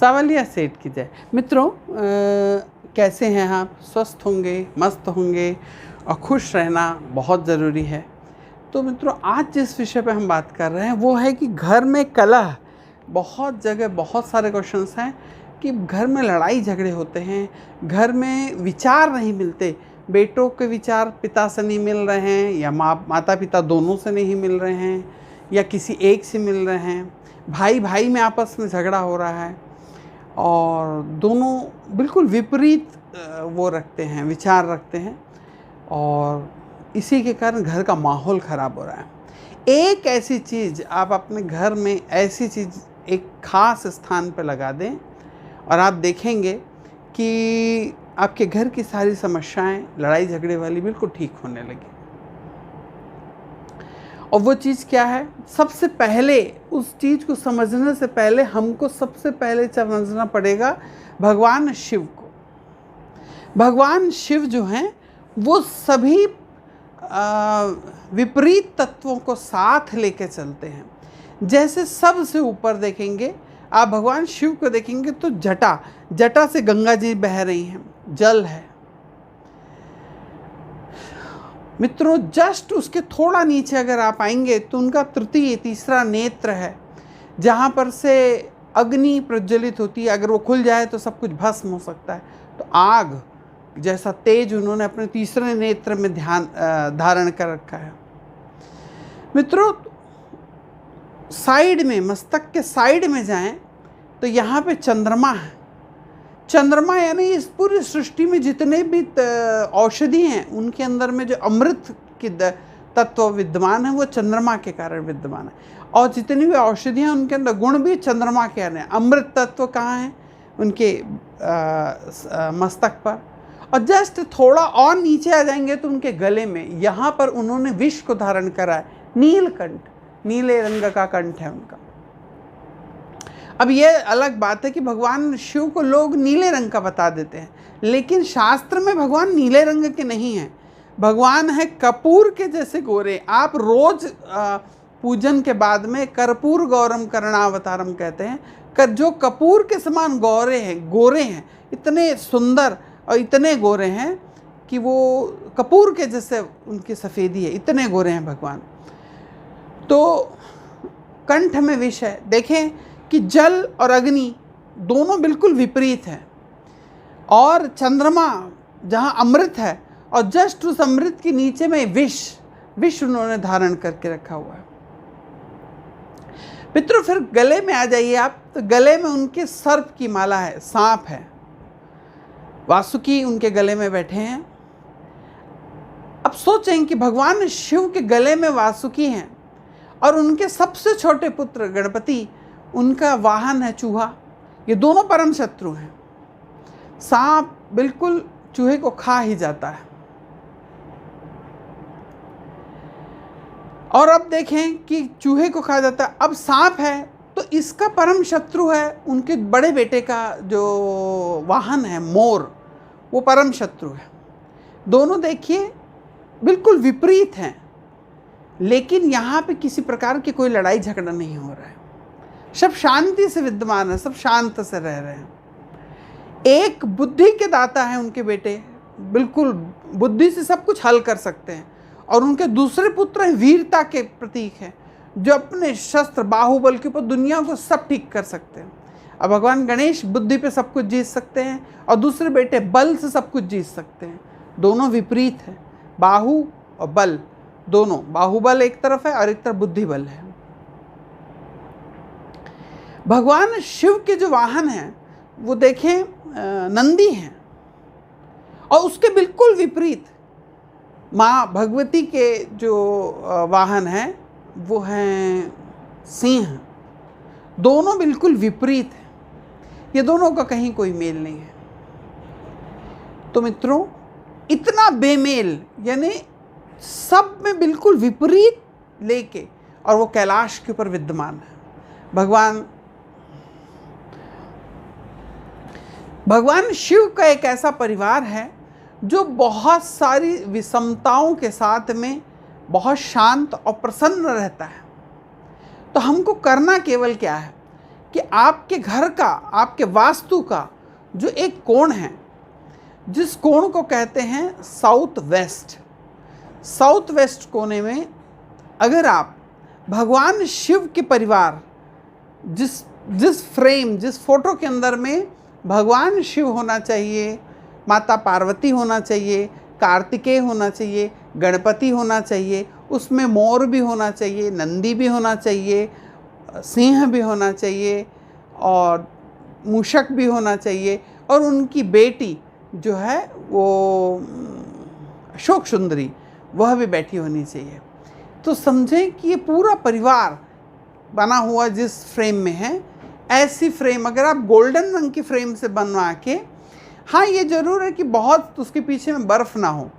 सावलिया सेठ की जय। मित्रों, कैसे हैं आप? स्वस्थ होंगे, मस्त होंगे और खुश रहना बहुत ज़रूरी है। तो मित्रों, आज जिस विषय पे हम बात कर रहे हैं वो है कि घर में कलह। बहुत जगह बहुत सारे क्वेश्चंस हैं कि घर में लड़ाई झगड़े होते हैं, घर में विचार नहीं मिलते, बेटों के विचार पिता से नहीं मिल रहे हैं, या माता पिता दोनों से नहीं मिल रहे हैं, या किसी एक से मिल रहे हैं, भाई भाई में आपस में झगड़ा हो रहा है और दोनों बिल्कुल विपरीत वो रखते हैं, विचार रखते हैं, और इसी के कारण घर का माहौल ख़राब हो रहा है। एक ऐसी चीज़ आप अपने घर में, ऐसी चीज़ एक ख़ास स्थान पर लगा दें और आप देखेंगे कि आपके घर की सारी समस्याएं, लड़ाई झगड़े वाली, बिल्कुल ठीक होने लगी। और वो चीज़ क्या है? सबसे पहले उस चीज़ को समझने से पहले हमको सबसे पहले समझना पड़ेगा भगवान शिव को। भगवान शिव जो हैं वो सभी विपरीत तत्वों को साथ लेके चलते हैं। जैसे सबसे ऊपर देखेंगे आप, भगवान शिव को देखेंगे तो जटा से गंगा जी बह रही हैं, जल है। मित्रों, जस्ट उसके थोड़ा नीचे अगर आप आएंगे तो उनका तीसरा नेत्र है, जहाँ पर से अग्नि प्रज्वलित होती है। अगर वो खुल जाए तो सब कुछ भस्म हो सकता है। तो आग जैसा तेज उन्होंने अपने तीसरे नेत्र में धारण कर रखा है। मित्रों, साइड में, मस्तक के साइड में जाएं तो यहाँ पे चंद्रमा है। चंद्रमा यानी इस पूरी सृष्टि में जितने भी औषधि हैं उनके अंदर में जो अमृत की तत्व विद्यमान है वो चंद्रमा के कारण विद्यमान है। और जितनी भी औषधियाँ उनके अंदर गुण भी चंद्रमा के हैं। अमृत तत्व कहाँ है? उनके मस्तक पर। और जस्ट थोड़ा और नीचे आ जाएंगे तो उनके गले में, यहाँ पर उन्होंने विष को धारण करा है, नीलकंठ, नीले रंग का कंठ है उनका। अब ये अलग बात है कि भगवान शिव को लोग नीले रंग का बता देते हैं, लेकिन शास्त्र में भगवान नीले रंग के नहीं हैं। भगवान है कपूर के जैसे गोरे। आप रोज पूजन के बाद में कर्पूर गौरम करणावतारम कहते हैं। जो कपूर के समान गोरे हैं, इतने सुंदर और इतने गोरे हैं कि वो कपूर के जैसे उनकी सफ़ेदी है, इतने गोरे हैं भगवान। तो कंठ में विष है। देखें कि जल और अग्नि दोनों बिल्कुल विपरीत हैं, और चंद्रमा जहाँ अमृत है और जस्ट उस अमृत के नीचे में विष उन्होंने धारण करके रखा हुआ है। मित्रों, फिर गले में आ जाइए आप, तो गले में उनके सर्प की माला है, सांप है। वासुकी उनके गले में बैठे हैं। अब सोचें कि भगवान शिव के गले में वासुकी हैं और उनके सबसे छोटे पुत्र गणपति, उनका वाहन है चूहा। ये दोनों परम शत्रु हैं। सांप बिल्कुल चूहे को खा ही जाता है। और अब देखें कि चूहे को खा जाता है। अब सांप है तो इसका परम शत्रु है उनके बड़े बेटे का जो वाहन है मोर, वो परम शत्रु है। दोनों देखिए बिल्कुल विपरीत हैं, लेकिन यहाँ पे किसी प्रकार की कोई लड़ाई झगड़ा नहीं हो रहा है। सब शांति से विद्यमान है, सब शांत से रह रहे हैं। एक बुद्धि के दाता है उनके बेटे, बिल्कुल बुद्धि से सब कुछ हल कर सकते हैं। और उनके दूसरे पुत्र वीरता के प्रतीक हैं, जो अपने शस्त्र बाहुबल के ऊपर दुनिया को सब ठीक कर सकते हैं। अब भगवान गणेश बुद्धि पे सब कुछ जीत सकते हैं और दूसरे बेटे बल से सब कुछ जीत सकते हैं। दोनों विपरीत है, बाहु और बल दोनों। बाहुबल एक तरफ है और एक तरफ बुद्धि बल है। भगवान शिव के जो वाहन हैं वो देखें नंदी हैं, और उसके बिल्कुल विपरीत माँ भगवती के जो वाहन हैं वो हैं सिंह। दोनों बिल्कुल विपरीत हैं। ये दोनों का कहीं कोई मेल नहीं है। तो मित्रों, इतना बेमेल, यानी सब में बिल्कुल विपरीत लेके, और वो कैलाश के ऊपर विद्यमान है। भगवान शिव का एक ऐसा परिवार है जो बहुत सारी विषमताओं के साथ में बहुत शांत और प्रसन्न रहता है। तो हमको करना केवल क्या है कि आपके घर का, आपके वास्तु का जो एक कोण है, जिस कोण को कहते हैं साउथ वेस्ट, साउथ वेस्ट कोने में अगर आप भगवान शिव के परिवार, जिस फ्रेम, जिस फोटो के अंदर में भगवान शिव होना चाहिए, माता पार्वती होना चाहिए, कार्तिकेय होना चाहिए, गणपति होना चाहिए, उसमें मोर भी होना चाहिए, नंदी भी होना चाहिए, सिंह भी होना चाहिए और मूषक भी होना चाहिए, और उनकी बेटी जो है वो अशोक सुंदरी, वह भी बैठी होनी चाहिए। तो समझें कि ये पूरा परिवार बना हुआ जिस फ्रेम में है, ऐसी फ्रेम अगर आप गोल्डन रंग की फ्रेम से बनवा के, हाँ ये ज़रूर है कि बहुत उसके पीछे में बर्फ़ ना हो।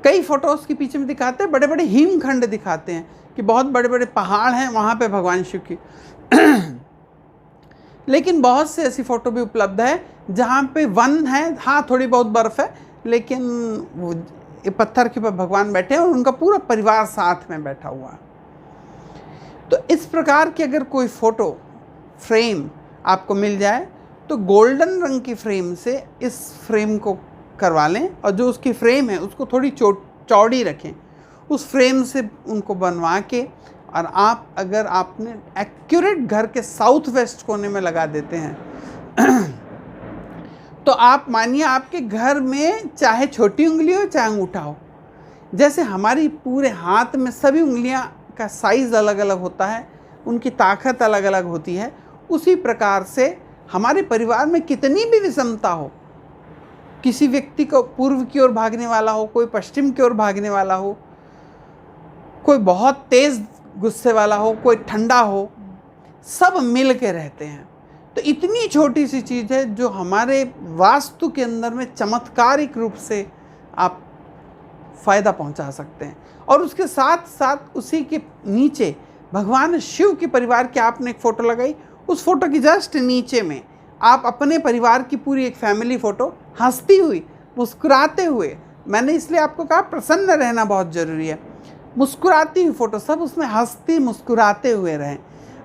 कई फ़ोटोज़ के पीछे में दिखाते हैं, बड़े बड़े हिमखंड दिखाते हैं कि बहुत बड़े बड़े पहाड़ हैं वहाँ पे भगवान शिव की लेकिन बहुत से ऐसी फ़ोटो भी उपलब्ध है जहाँ पे वन है, हाँ थोड़ी बहुत बर्फ़ है, लेकिन वो ये पत्थर के ऊपर भगवान बैठे हैं और उनका पूरा परिवार साथ में बैठा हुआ है। तो इस प्रकार की अगर कोई फ़ोटो फ्रेम आपको मिल जाए तो गोल्डन रंग की फ्रेम से इस फ्रेम को करवा लें, और जो उसकी फ्रेम है उसको थोड़ी चौड़ी रखें, उस फ्रेम से उनको बनवा के, और आप अगर आपने एक्यूरेट घर के साउथ वेस्ट कोने में लगा देते हैं तो आप मानिए आपके घर में चाहे छोटी उंगली हो चाहे अंगूठा हो, जैसे हमारी पूरे हाथ में सभी उंगलियां का साइज़ अलग अलग होता है, उनकी ताकत अलग अलग होती है, उसी प्रकार से हमारे परिवार में कितनी भी विषमता हो, किसी व्यक्ति को पूर्व की ओर भागने वाला हो, कोई पश्चिम की ओर भागने वाला हो, कोई बहुत तेज़ गुस्से वाला हो, कोई ठंडा हो, सब मिल के रहते हैं। तो इतनी छोटी सी चीज़ है जो हमारे वास्तु के अंदर में चमत्कारिक रूप से आप फ़ायदा पहुंचा सकते हैं। और उसके साथ साथ उसी के नीचे भगवान शिव के परिवार की आपने एक फ़ोटो लगाई, उस फोटो की जस्ट नीचे में आप अपने परिवार की पूरी एक फैमिली फ़ोटो हंसती हुई, मुस्कुराते हुए, मैंने इसलिए आपको कहा प्रसन्न रहना बहुत ज़रूरी है, मुस्कुराती हुई फ़ोटो, सब उसमें हंसती मुस्कुराते हुए रहें।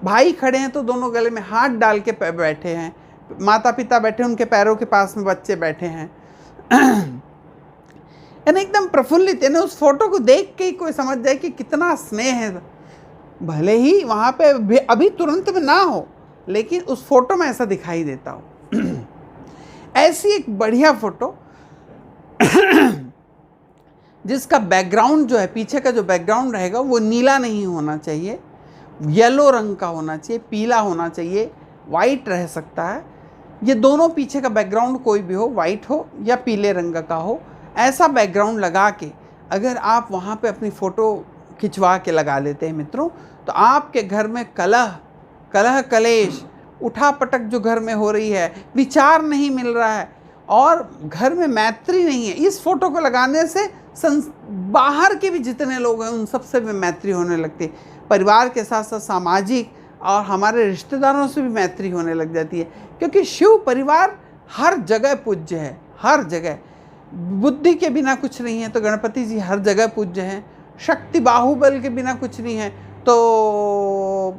भाई खड़े हैं तो दोनों गले में हाथ डाल के बैठे हैं, माता पिता बैठे, उनके पैरों के पास में बच्चे बैठे हैं यानी एकदम प्रफुल्लित, यानी उस फोटो को देख के ही कोई समझ जाए कि कितना स्नेह है। भले ही वहाँ पे अभी तुरंत में ना हो, लेकिन उस फोटो में ऐसा दिखाई देता हो ऐसी एक बढ़िया फोटो जिसका बैकग्राउंड जो है, पीछे का जो बैकग्राउंड रहेगा वो नीला नहीं होना चाहिए, येलो रंग का होना चाहिए, पीला होना चाहिए, वाइट रह सकता है, ये दोनों पीछे का बैकग्राउंड कोई भी हो, वाइट हो या पीले रंग का हो, ऐसा बैकग्राउंड लगा के अगर आप वहाँ पे अपनी फ़ोटो खिंचवा के लगा लेते हैं मित्रों, तो आपके घर में कलह कलेश, उठापटक जो घर में हो रही है, विचार नहीं मिल रहा है और घर में मैत्री नहीं है, इस फोटो को लगाने से बाहर के भी जितने लोग हैं उन सबसे भी मैत्री होने लगती है, परिवार के साथ साथ सामाजिक और हमारे रिश्तेदारों से भी मैत्री होने लग जाती है। क्योंकि शिव परिवार हर जगह पूज्य है, हर जगह, बुद्धि के बिना कुछ नहीं है तो गणपति जी हर जगह पूज्य हैं, शक्ति बाहुबल के बिना कुछ नहीं है तो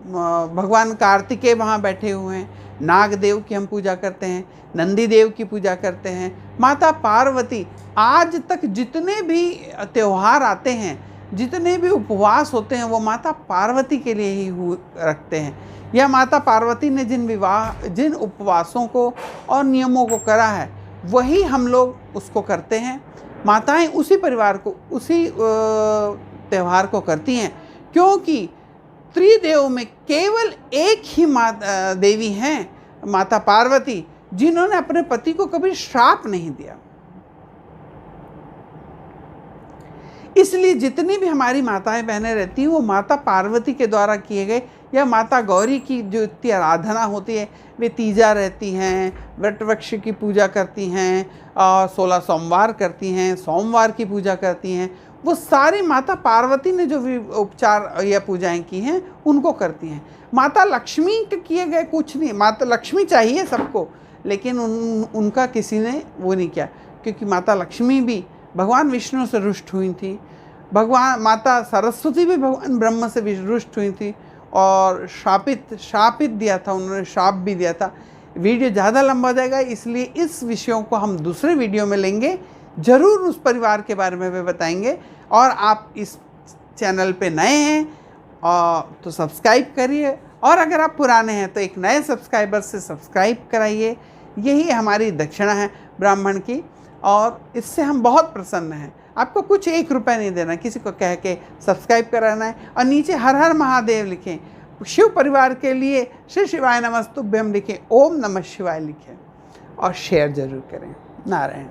भगवान कार्तिकेय वहाँ बैठे हुए हैं, नाग देव की हम पूजा करते हैं, नंदी देव की पूजा करते हैं, माता पार्वती, आज तक जितने भी त्यौहार आते हैं, जितने भी उपवास होते हैं वो माता पार्वती के लिए ही रखते हैं, या माता पार्वती ने जिन उपवासों को और नियमों को करा है वही हम लोग उसको करते हैं। माताएं उसी परिवार को, उसी त्यौहार को करती हैं, क्योंकि त्रिदेव में केवल एक ही देवी हैं, माता पार्वती, जिन्होंने अपने पति को कभी श्राप नहीं दिया। इसलिए जितनी भी हमारी माताएं बहनें रहती हैं वो माता पार्वती के द्वारा किए गए, या माता गौरी की जो इतनी आराधना होती है, वे तीजा रहती हैं, वट वृक्ष की पूजा करती हैं, और 16 सोमवार करती हैं, सोमवार की पूजा करती हैं, वो सारी माता पार्वती ने जो भी उपचार या पूजाएं की हैं उनको करती हैं। माता लक्ष्मी के किए गए कुछ नहीं, माता लक्ष्मी चाहिए सबको, लेकिन उनका किसी ने वो नहीं किया, क्योंकि माता लक्ष्मी भी भगवान विष्णु से रुष्ट हुई थी, भगवान माता सरस्वती भी भगवान ब्रह्म से रुष्ट हुई थी, और शापित दिया था, उन्होंने शाप भी दिया था। वीडियो ज़्यादा लंबा हो जाएगा, इसलिए इस विषयों को हम दूसरे वीडियो में लेंगे। ज़रूर उस परिवार के बारे में भी बताएंगे। और आप इस चैनल पे नए हैं तो सब्सक्राइब करिए, और अगर आप पुराने हैं तो एक नए सब्सक्राइबर से सब्सक्राइब कराइए। यही हमारी दक्षिणा है ब्राह्मण की, और इससे हम बहुत प्रसन्न हैं। आपको कुछ 1 रुपया नहीं देना, किसी को कह के सब्सक्राइब कराना है, और नीचे हर हर महादेव लिखें। शिव परिवार के लिए श्री शिवाय नमस्तुभ्यम लिखें, ओम नमः शिवाय लिखें, और शेयर जरूर करें। नारायण।